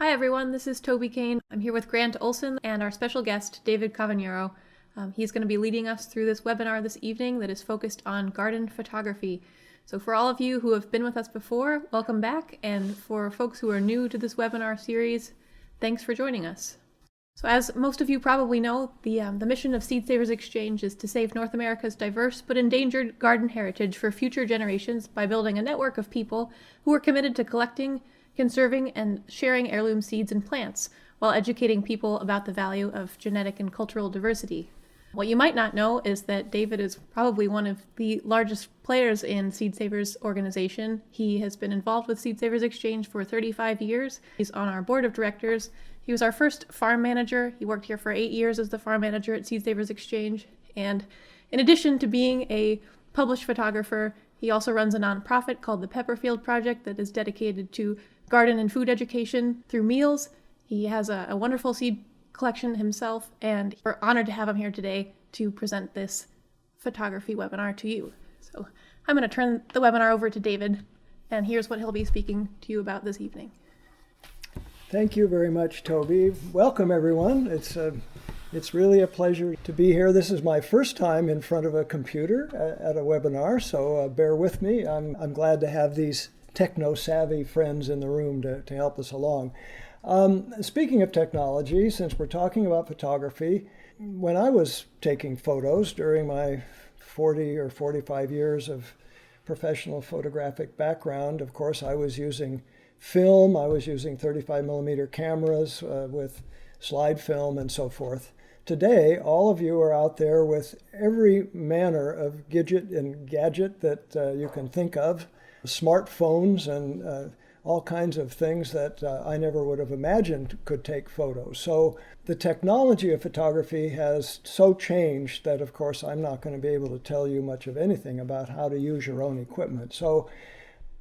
Hi everyone, this is Toby Kane. I'm here with Grant Olson and our special guest, David Cavagnaro. He's going to be leading us through this webinar this evening that is focused on garden photography. So for all of you who have been with us before, welcome back. And for folks who are new to this webinar series, thanks for joining us. So as most of you probably know, the mission of Seed Savers Exchange is to save North America's diverse but endangered garden heritage for future generations by building a network of people who are committed to collecting, conserving, and sharing heirloom seeds and plants, while educating people about the value of genetic and cultural diversity. What you might not know is that David is probably one of the largest players in Seed Savers organization. He has been involved with Seed Savers Exchange for 35 years. He's on our board of directors. He was our first farm manager. He worked here for 8 years as the farm manager at Seed Savers Exchange. And in addition to being a published photographer, he also runs a nonprofit called the Pepperfield Project that is dedicated to garden and food education through meals. He has a wonderful seed collection himself, and we're honored to have him here today to present this photography webinar to you. So I'm going to turn the webinar over to David, and here's what he'll be speaking to you about this evening. Thank you very much, Toby. Welcome, everyone. It's really a pleasure to be here. This is my first time in front of a computer at a webinar, so bear with me. I'm glad to have these techno-savvy friends in the room to help us along. Speaking of technology, since we're talking about photography, when I was taking photos during my 40 or 45 years of professional photographic background, of course, I was using film. I was using 35 millimeter cameras with slide film and so forth. Today, all of you are out there with every manner of gadget that you can think of, smartphones and all kinds of things that I never would have imagined could take photos. So the technology of photography has so changed that, of course, I'm not going to be able to tell you much of anything about how to use your own equipment. So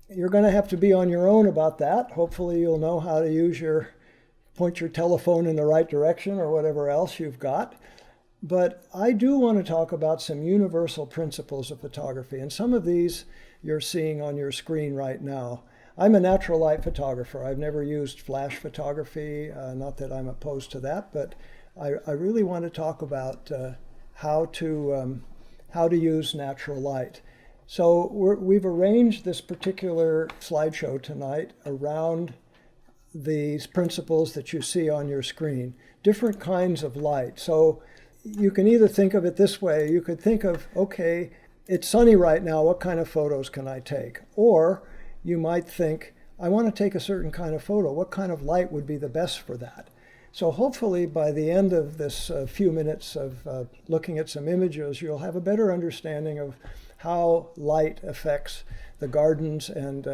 you're going to have to be on your own about that. Hopefully you'll know how to point your telephone in the right direction or whatever else you've got. But I do want to talk about some universal principles of photography, and some of these you're seeing on your screen right now. I'm a natural light photographer. I've never used flash photography, not that I'm opposed to that, but I really want to talk about how to use natural light. So we've arranged this particular slideshow tonight around these principles that you see on your screen, different kinds of light. So you can either think of it this way. You could think of, okay, it's sunny right now. What kind of photos can I take? Or you might think, I want to take a certain kind of photo. What kind of light would be the best for that? So hopefully by the end of this few minutes of looking at some images, you'll have a better understanding of how light affects the gardens and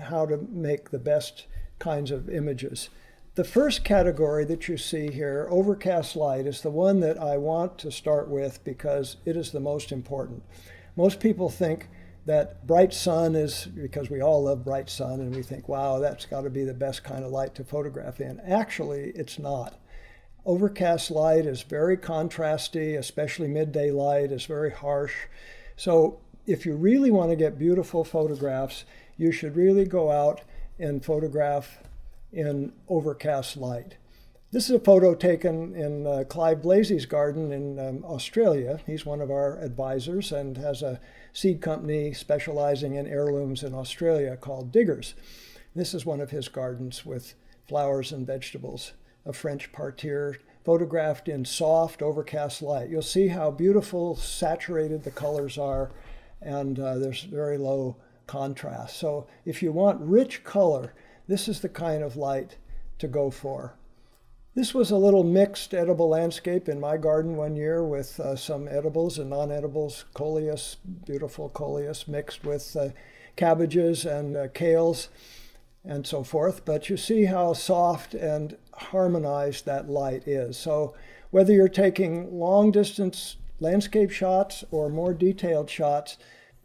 how to make the best kinds of images. The first category that you see here, overcast light, is the one that I want to start with because it is the most important. Most people think that bright sun is, because we all love bright sun, and we think, wow, that's got to be the best kind of light to photograph in. Actually, it's not. Overcast light is very contrasty, especially midday light is very harsh. So if you really want to get beautiful photographs, you should really go out and photograph in overcast light. This is a photo taken in Clive Blazey's garden in Australia. He's one of our advisors and has a seed company specializing in heirlooms in Australia called Diggers. This is one of his gardens with flowers and vegetables, a French parterre photographed in soft overcast light. You'll see how beautiful saturated the colors are, and there's very low contrast. So if you want rich color, this is the kind of light to go for. This was a little mixed edible landscape in my garden one year with some edibles and non-edibles, coleus, beautiful coleus mixed with cabbages and kales and so forth. But you see how soft and harmonized that light is. So whether you're taking long distance landscape shots or more detailed shots,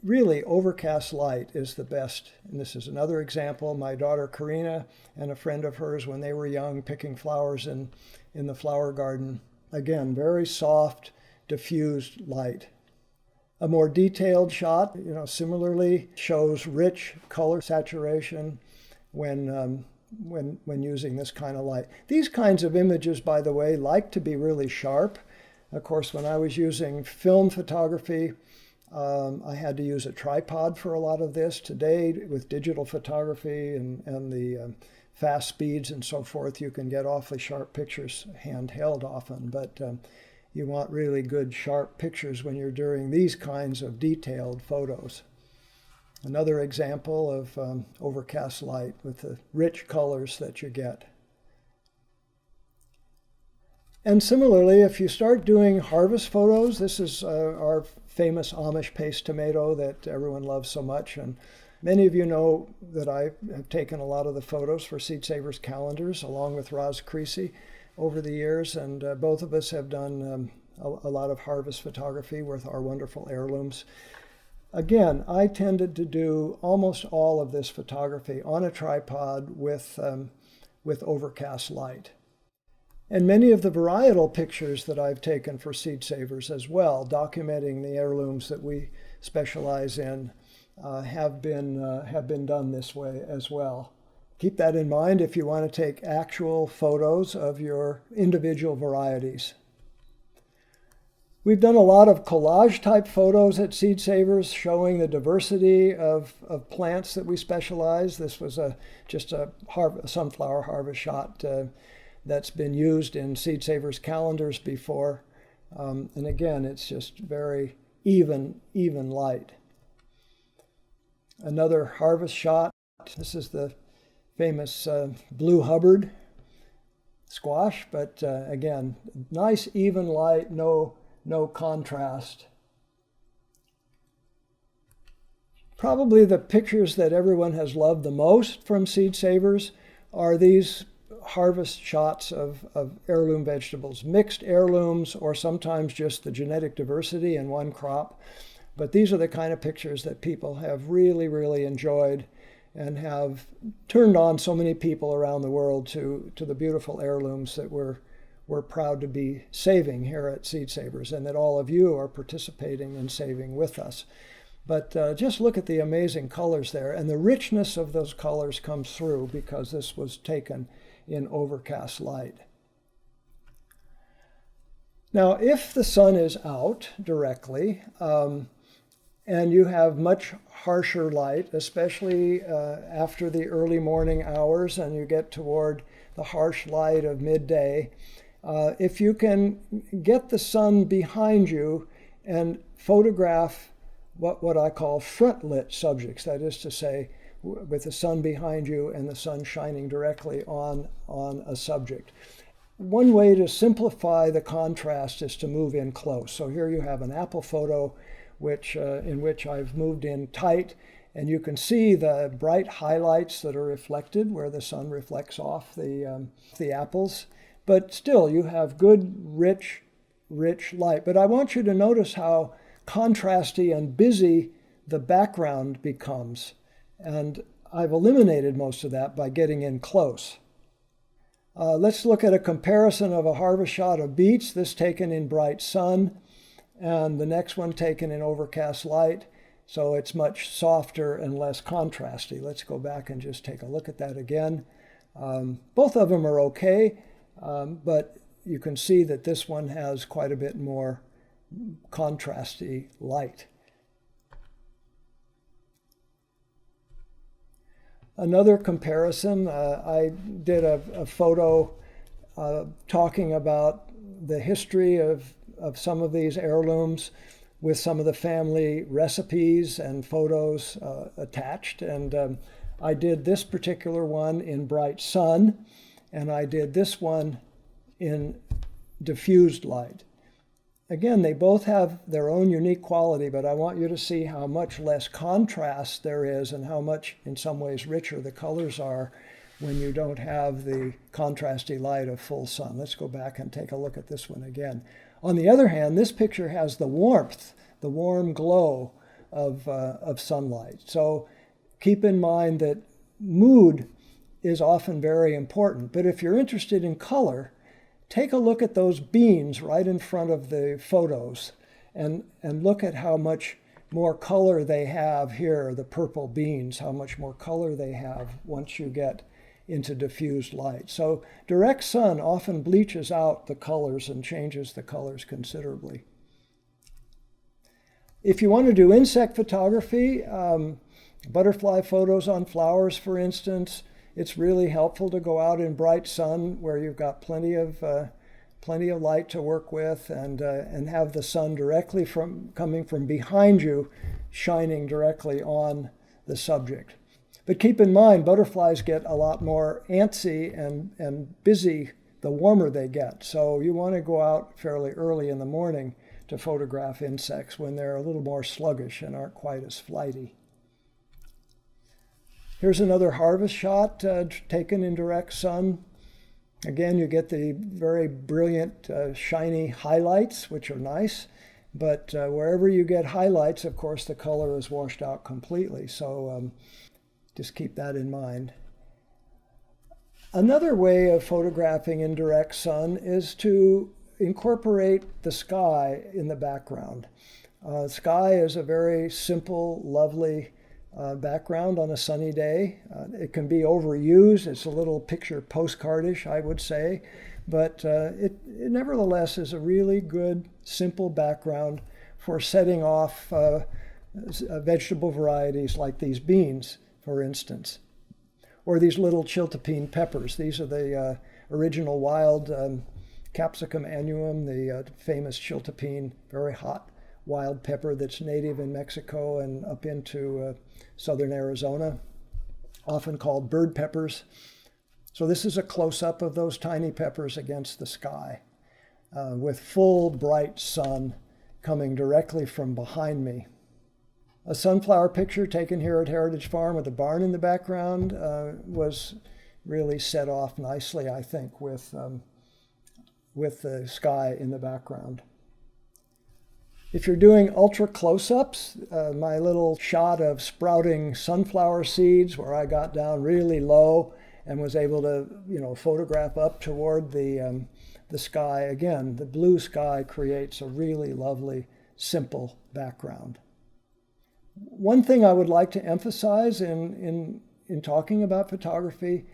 really overcast light is the best. And this is another example. My daughter Karina and a friend of hers when they were young picking flowers in the flower garden. Again, very soft, diffused light. A more detailed shot, similarly shows rich color saturation when when using this kind of light. These kinds of images, by the way, like to be really sharp. Of course, when I was using film photography, I had to use a tripod for a lot of this. Today, with digital photography and the fast speeds and so forth, you can get awfully sharp pictures handheld often, but you want really good sharp pictures when you're doing these kinds of detailed photos. Another example of overcast light with the rich colors that you get. And similarly, if you start doing harvest photos, this is our famous Amish paste tomato that everyone loves so much. And many of you know that I have taken a lot of the photos for Seed Savers calendars along with Roz Creasy over the years. And both of us have done a lot of harvest photography with our wonderful heirlooms. Again, I tended to do almost all of this photography on a tripod with overcast light. And many of the varietal pictures that I've taken for Seed Savers as well, documenting the heirlooms that we specialize in, have been done this way as well. Keep that in mind if you want to take actual photos of your individual varieties. We've done a lot of collage type photos at Seed Savers showing the diversity of plants that we specialize. This was just a sunflower harvest shot that's been used in Seed Savers calendars before. And again, it's just very even light. Another harvest shot. This is the famous Blue Hubbard squash, but again, nice even light, no contrast. Probably the pictures that everyone has loved the most from Seed Savers are these harvest shots of heirloom vegetables, mixed heirlooms, or sometimes just the genetic diversity in one crop. But these are the kind of pictures that people have really enjoyed and have turned on so many people around the world to the beautiful heirlooms that we're proud to be saving here at Seed Savers, and that all of you are participating in saving with us. But just look at the amazing colors there, and the richness of those colors comes through because this was taken in overcast light. Now, if the sun is out directly, and you have much harsher light, especially after the early morning hours and you get toward the harsh light of midday, if you can get the sun behind you and photograph what I call front-lit subjects, that is to say, with the sun behind you and the sun shining directly on a subject. One way to simplify the contrast is to move in close. So here you have an apple photo in which I've moved in tight, and you can see the bright highlights that are reflected where the sun reflects off the apples. But still, you have good, rich light. But I want you to notice how contrasty and busy the background becomes. And I've eliminated most of that by getting in close. Let's look at a comparison of a harvest shot of beets, this taken in bright sun, and the next one taken in overcast light. So it's much softer and less contrasty. Let's go back and just take a look at that again. Both of them are okay, but you can see that this one has quite a bit more contrasty light. Another comparison, I did a photo talking about the history of some of these heirlooms with some of the family recipes and photos attached. And I did this particular one in bright sun, and I did this one in diffused light. Again, they both have their own unique quality, but I want you to see how much less contrast there is and how much, in some ways, richer the colors are when you don't have the contrasty light of full sun. Let's go back and take a look at this one again. On the other hand, this picture has the warmth, the warm glow of sunlight. So keep in mind that mood is often very important. But if you're interested in color, take a look at those beans right in front of the photos and look at how much more color they have here, the purple beans, how much more color they have once you get into diffused light. So direct sun often bleaches out the colors and changes the colors considerably. If you want to do insect photography, butterfly photos on flowers, for instance, it's really helpful to go out in bright sun where you've got plenty of light to work with, and have the sun directly coming from behind you, shining directly on the subject. But keep in mind, butterflies get a lot more antsy and busy the warmer they get. So you want to go out fairly early in the morning to photograph insects when they're a little more sluggish and aren't quite as flighty. Here's another harvest shot taken in direct sun. Again, you get the very brilliant, shiny highlights, which are nice. But wherever you get highlights, of course, the color is washed out completely. So just keep that in mind. Another way of photographing in direct sun is to incorporate the sky in the background. Sky is a very simple, lovely background on a sunny day. It can be overused. It's a little picture postcardish, I would say, but it nevertheless is a really good, simple background for setting off vegetable varieties like these beans, for instance, or these little chiltepine peppers. These are the original wild Capsicum annuum, the famous chiltepine, very hot wild pepper that's native in Mexico and up into southern Arizona, often called bird peppers. So this is a close-up of those tiny peppers against the sky with full bright sun coming directly from behind me. A sunflower picture taken here at Heritage Farm with a barn in the background was really set off nicely, I think, with the sky in the background. If you're doing ultra close-ups, my little shot of sprouting sunflower seeds where I got down really low and was able to, photograph up toward the sky. Again, the blue sky creates a really lovely, simple background. One thing I would like to emphasize in talking about photography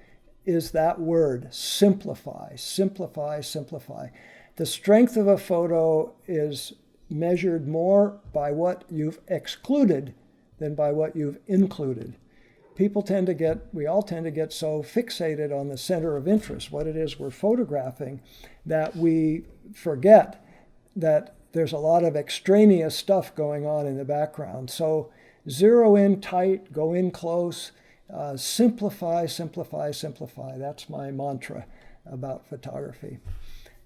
is that word, simplify, simplify, simplify. The strength of a photo is measured more by what you've excluded than by what you've included. We all tend to get so fixated on the center of interest, what it is we're photographing, that we forget that there's a lot of extraneous stuff going on in the background. So zero in tight, go in close, simplify, simplify, simplify. That's my mantra about photography.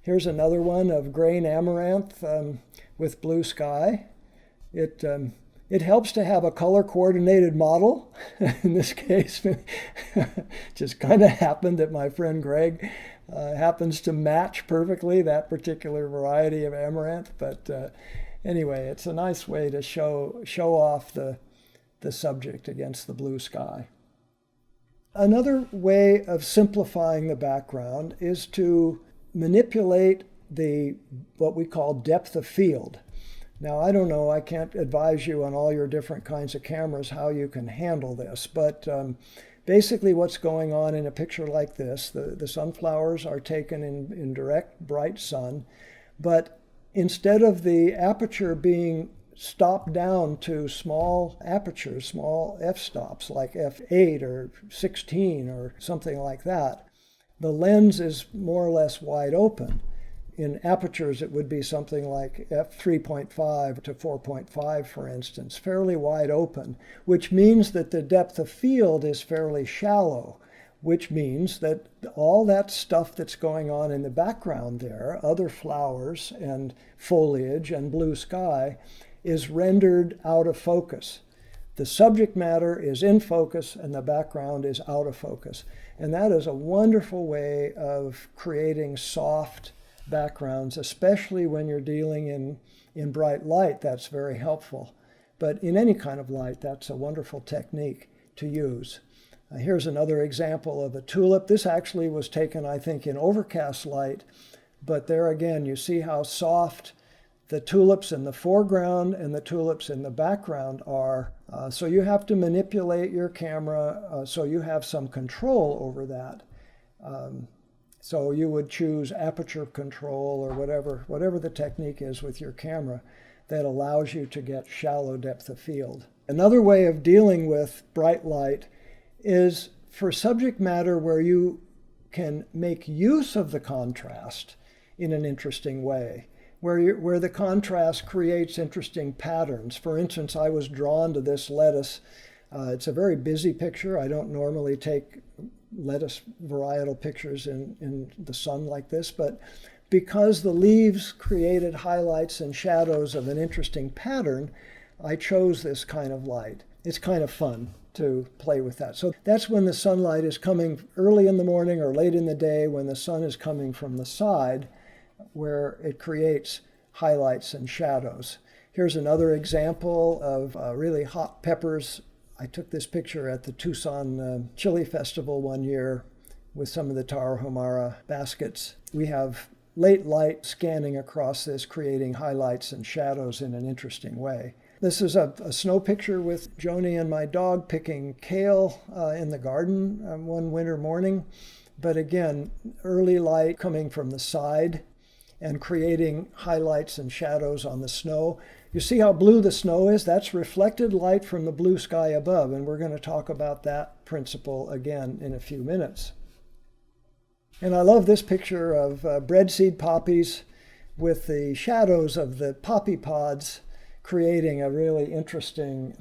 Here's another one of grain amaranth with blue sky. It helps to have a color-coordinated model. In this case, just kind of happened that my friend Greg happens to match perfectly that particular variety of amaranth. But anyway, it's a nice way to show off the subject against the blue sky. Another way of simplifying the background is to manipulate what we call depth of field. Now, I don't know, I can't advise you on all your different kinds of cameras how you can handle this, but basically what's going on in a picture like this, the sunflowers are taken in direct, bright sun, but instead of the aperture being stopped down to small apertures, small f-stops like f8 or 16 or something like that, the lens is more or less wide open. In apertures, it would be something like f3.5 to 4.5, for instance, fairly wide open, which means that the depth of field is fairly shallow, which means that all that stuff that's going on in the background there, other flowers and foliage and blue sky, is rendered out of focus. The subject matter is in focus and the background is out of focus. And that is a wonderful way of creating soft backgrounds, especially when you're dealing in bright light. That's very helpful. But in any kind of light, that's a wonderful technique to use. Here's another example of a tulip. This actually was taken, I think, in overcast light. But there again, you see how soft the tulips in the foreground and the tulips in the background are So you have to manipulate your camera so you have some control over that. So you would choose aperture control or whatever the technique is with your camera that allows you to get shallow depth of field. Another way of dealing with bright light is for subject matter where you can make use of the contrast in an interesting way, where the contrast creates interesting patterns. For instance, I was drawn to this lettuce. It's a very busy picture. I don't normally take lettuce varietal pictures in the sun like this, but because the leaves created highlights and shadows of an interesting pattern, I chose this kind of light. It's kind of fun to play with that. So that's when the sunlight is coming early in the morning or late in the day, when the sun is coming from the side, where it creates highlights and shadows. Here's another example of really hot peppers. I took this picture at the Tucson Chili Festival one year with some of the Tarahumara baskets. We have late light scanning across this, creating highlights and shadows in an interesting way. This is a snow picture with Joni and my dog picking kale in the garden one winter morning. But again, early light coming from the side and creating highlights and shadows on the snow. You see how blue the snow is? That's reflected light from the blue sky above, and we're going to talk about that principle again in a few minutes. And I love this picture of breadseed poppies with the shadows of the poppy pods creating a really interesting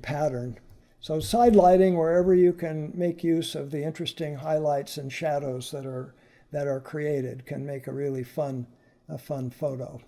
pattern. So side lighting, wherever you can make use of the interesting highlights and shadows that are created, can make a really fun photo.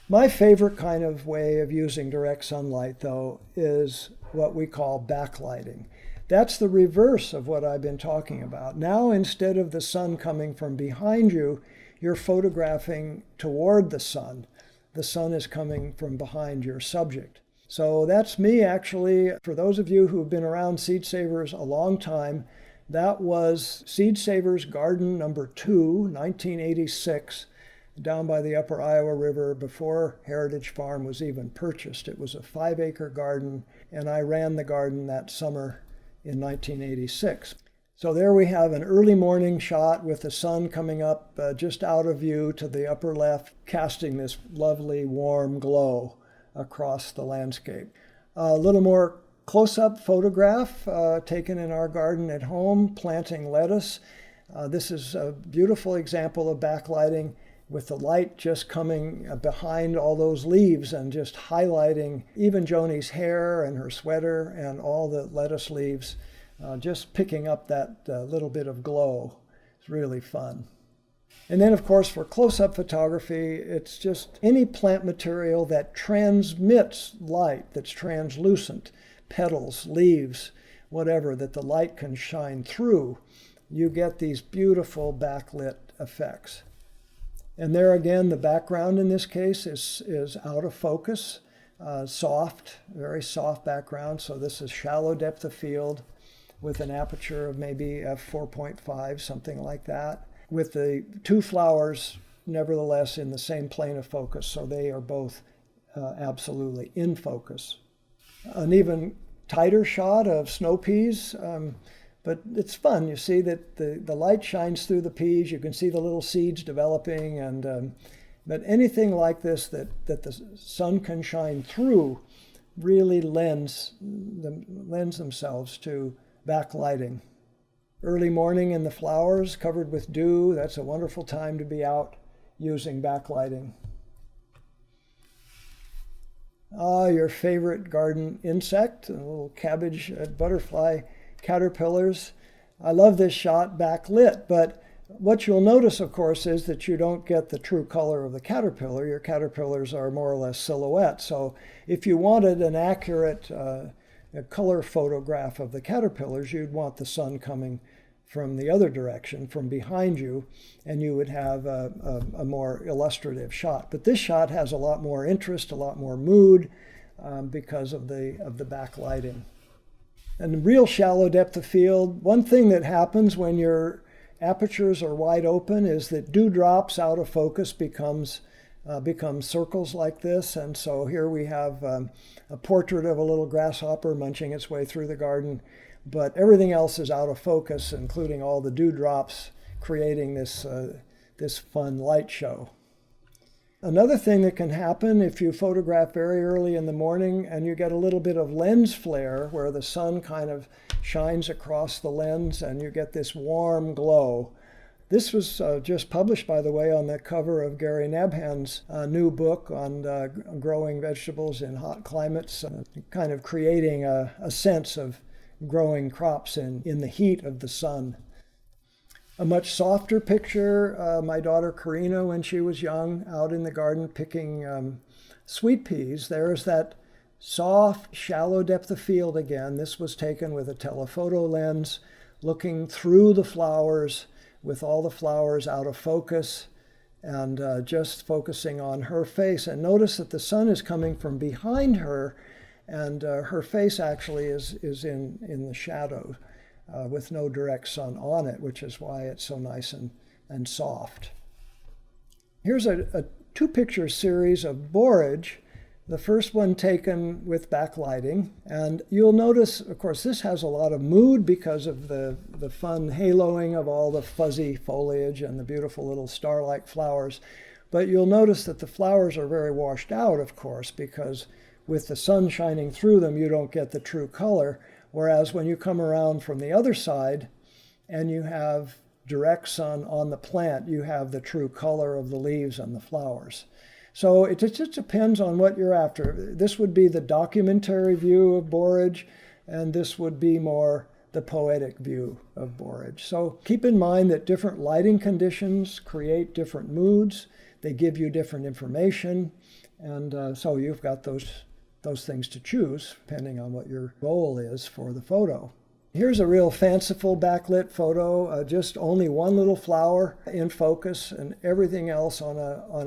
My favorite kind of way of using direct sunlight, though, is what we call backlighting. That's the reverse of what I've been talking about. Now, instead of the sun coming from behind you, you're photographing toward the sun. The sun is coming from behind your subject. So that's me, actually. For those of you who've been around Seed Savers a long time, that was Seed Savers Garden number 2, 1986, down by the Upper Iowa River before Heritage Farm was even purchased. It was a 5-acre garden, and I ran the garden that summer in 1986. So there we have an early morning shot with the sun coming up just out of view to the upper left, casting this lovely warm glow across the landscape. A little more close-up photograph taken in our garden at home, planting lettuce. This is a beautiful example of backlighting with the light just coming behind all those leaves and just highlighting even Joni's hair and her sweater and all the lettuce leaves, just picking up that little bit of glow. It's really fun. And then, of course, for close-up photography, it's just any plant material that transmits light, that's translucent, petals, leaves, whatever, that the light can shine through. You get these beautiful backlit effects. And there again, the background in this case is out of focus, soft, very soft background. So this is shallow depth of field with an aperture of maybe f4.5, something like that, with the two flowers nevertheless in the same plane of focus. So they are both absolutely in focus. An even tighter shot of snow peas. But it's fun. You see that the light shines through the peas. You can see the little seeds developing. But anything like this that the sun can shine through really lends themselves to backlighting. Early morning in the flowers covered with dew. That's a wonderful time to be out using backlighting. Your favorite garden insect, a little cabbage butterfly caterpillars. I love this shot backlit, but what you'll notice, of course, is that you don't get the true color of the caterpillar. Your caterpillars are more or less silhouette. So if you wanted an accurate color photograph of the caterpillars, you'd want the sun coming from the other direction, from behind you, and you would have a more illustrative shot. But this shot has a lot more interest, a lot more mood because of the backlighting. And real shallow depth of field, one thing that happens when your apertures are wide open is that dewdrops out of focus becomes become circles like this. And so here we have a portrait of a little grasshopper munching its way through the garden, but everything else is out of focus, including all the dewdrops, creating this fun light show. Another thing that can happen if you photograph very early in the morning and you get a little bit of lens flare where the sun kind of shines across the lens and you get this warm glow. This was just published, by the way, on the cover of Gary Nabhan's new book on growing vegetables in hot climates, kind of creating a sense of growing crops in the heat of the sun. A much softer picture, my daughter Karina, when she was young, out in the garden picking sweet peas. There's that soft, shallow depth of field again. This was taken with a telephoto lens, looking through the flowers, with all the flowers out of focus, and just focusing on her face. And notice that the sun is coming from behind her, and her face actually is in the shadow. With no direct sun on it, which is why it's so nice and soft. Here's a two-picture series of borage, the first one taken with backlighting. And you'll notice, of course, this has a lot of mood because of the fun haloing of all the fuzzy foliage and the beautiful little star-like flowers. But you'll notice that the flowers are very washed out, of course, because with the sun shining through them, you don't get the true color. Whereas when you come around from the other side and you have direct sun on the plant, you have the true color of the leaves and the flowers. So it just depends on what you're after. This would be the documentary view of borage, and this would be more the poetic view of borage. So keep in mind that different lighting conditions create different moods. They give you different information, and so you've got those things to choose depending on what your goal is for the photo. Here's a real fanciful backlit photo, just only one little flower in focus, and everything else on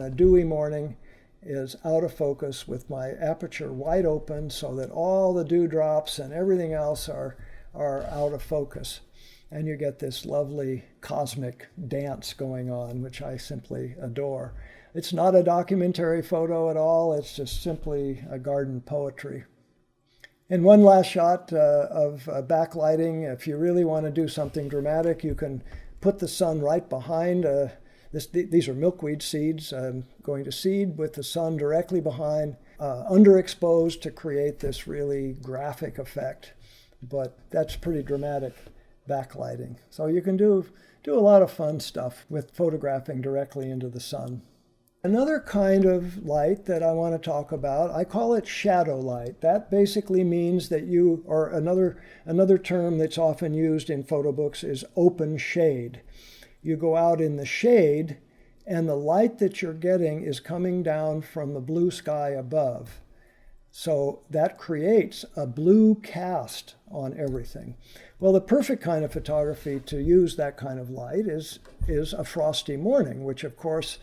a dewy morning is out of focus with my aperture wide open so that all the dewdrops and everything else are out of focus. And you get this lovely cosmic dance going on, which I simply adore. It's not a documentary photo at all. It's just simply a garden poetry. And one last shot of backlighting. If you really want to do something dramatic, you can put the sun right behind. These are milkweed seeds going to seed with the sun directly behind, underexposed to create this really graphic effect. But that's pretty dramatic backlighting. So you can do a lot of fun stuff with photographing directly into the sun. Another kind of light that I want to talk about, I call it shadow light. That basically means that or another term that's often used in photo books is open shade. You go out in the shade and the light that you're getting is coming down from the blue sky above. So that creates a blue cast on everything. Well, the perfect kind of photography to use that kind of light is a frosty morning, which of course,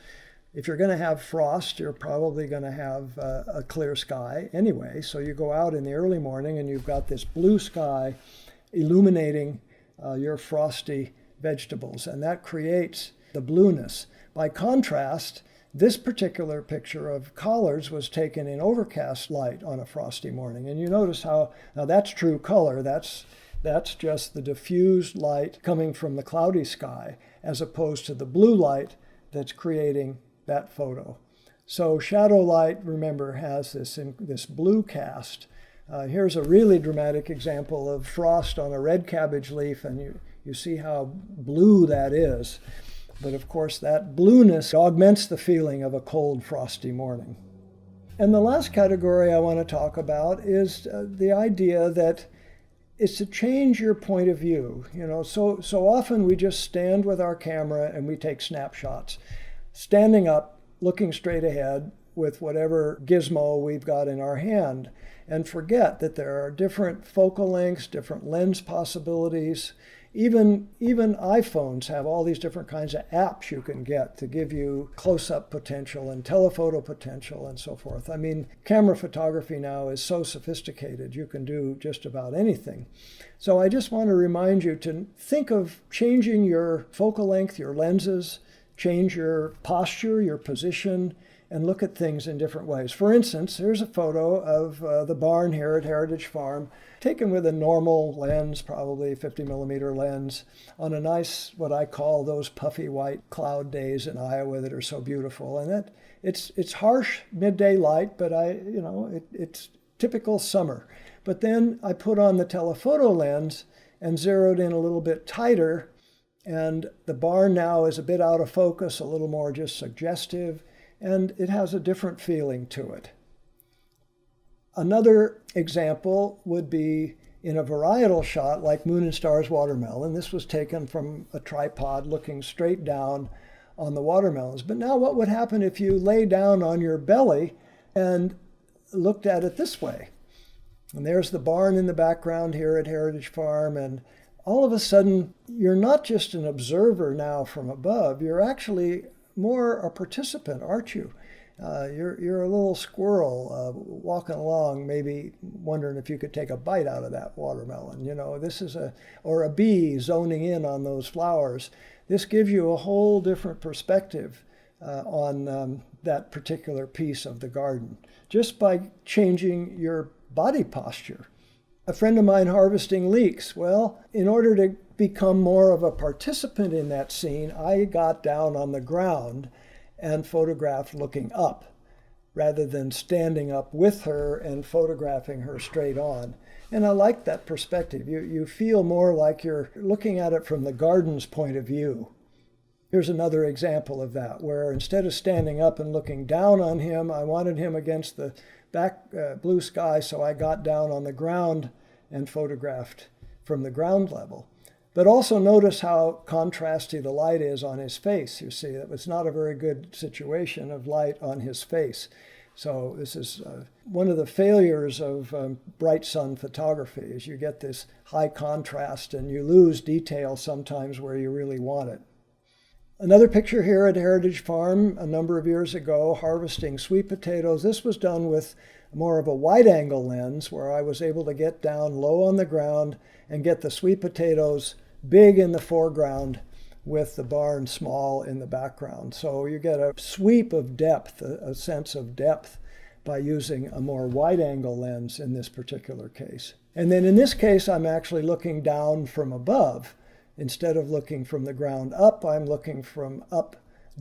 if you're going to have frost, you're probably going to have a clear sky anyway. So you go out in the early morning and you've got this blue sky illuminating your frosty vegetables, and that creates the blueness. By contrast, this particular picture of collards was taken in overcast light on a frosty morning. And you notice how, now that's true color, that's just the diffused light coming from the cloudy sky, as opposed to the blue light that's creating that photo. So shadow light, remember, has this blue cast. Here's a really dramatic example of frost on a red cabbage leaf, and you see how blue that is. But of course, that blueness augments the feeling of a cold, frosty morning. And the last category I want to talk about is the idea that it's to change your point of view. So often we just stand with our camera and we take snapshots, standing up, looking straight ahead with whatever gizmo we've got in our hand, and forget that there are different focal lengths, different lens possibilities. Even iPhones have all these different kinds of apps you can get to give you close-up potential and telephoto potential and so forth. I mean, camera photography now is so sophisticated, you can do just about anything. So I just want to remind you to think of changing your focal length, your lenses, change your posture, your position, and look at things in different ways. For instance, here's a photo of the barn here at Heritage Farm, taken with a normal lens, probably 50 millimeter lens, on a nice, what I call those puffy white cloud days in Iowa that are so beautiful. And it's harsh midday light, but it's typical summer. But then I put on the telephoto lens and zeroed in a little bit tighter, and the barn now is a bit out of focus, a little more just suggestive, and it has a different feeling to it. Another example would be in a varietal shot like Moon and Stars watermelon. This was taken from a tripod looking straight down on the watermelons. But now what would happen if you lay down on your belly and looked at it this way? And there's the barn in the background here at Heritage Farm, and all of a sudden you're not just an observer now from above, you're actually more a participant, aren't you? You're a little squirrel walking along, maybe wondering if you could take a bite out of that watermelon. Or a bee zoning in on those flowers. This gives you a whole different perspective on that particular piece of the garden, just by changing your body posture. A friend of mine harvesting leeks. Well, in order to become more of a participant in that scene, I got down on the ground and photographed looking up rather than standing up with her and photographing her straight on. And I like that perspective. You feel more like you're looking at it from the garden's point of view. Here's another example of that, where instead of standing up and looking down on him, I wanted him against the back blue sky, so I got down on the ground and photographed from the ground level. But also notice how contrasty the light is on his face. You see, that was not a very good situation of light on his face. So this is one of the failures of bright sun photography, is you get this high contrast and you lose detail sometimes where you really want it. Another picture here at Heritage Farm a number of years ago, harvesting sweet potatoes. This was done with more of a wide-angle lens, where I was able to get down low on the ground and get the sweet potatoes big in the foreground with the barn small in the background. So you get a sweep of depth, a sense of depth, by using a more wide-angle lens in this particular case. And then in this case, I'm actually looking down from above. Instead of looking from the ground up, I'm looking from up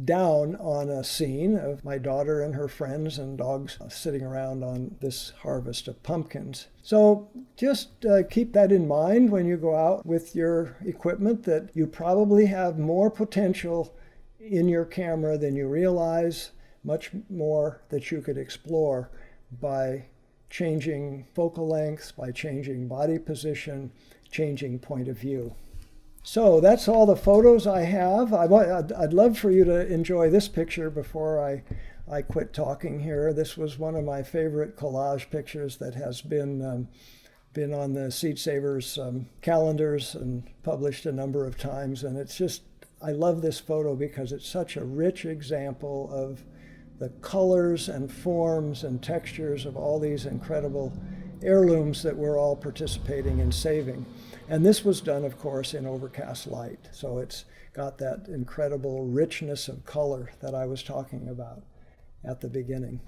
down on a scene of my daughter and her friends and dogs sitting around on this harvest of pumpkins. So just keep that in mind when you go out with your equipment, that you probably have more potential in your camera than you realize, much more that you could explore by changing focal lengths, by changing body position, changing point of view. So that's all the photos I have. I'd love for you to enjoy this picture before I quit talking here. This was one of my favorite collage pictures that has been on the Seed Savers calendars and published a number of times. And it's just, I love this photo because it's such a rich example of the colors and forms and textures of all these incredible heirlooms that we're all participating in saving. And this was done, of course, in overcast light. So it's got that incredible richness of color that I was talking about at the beginning.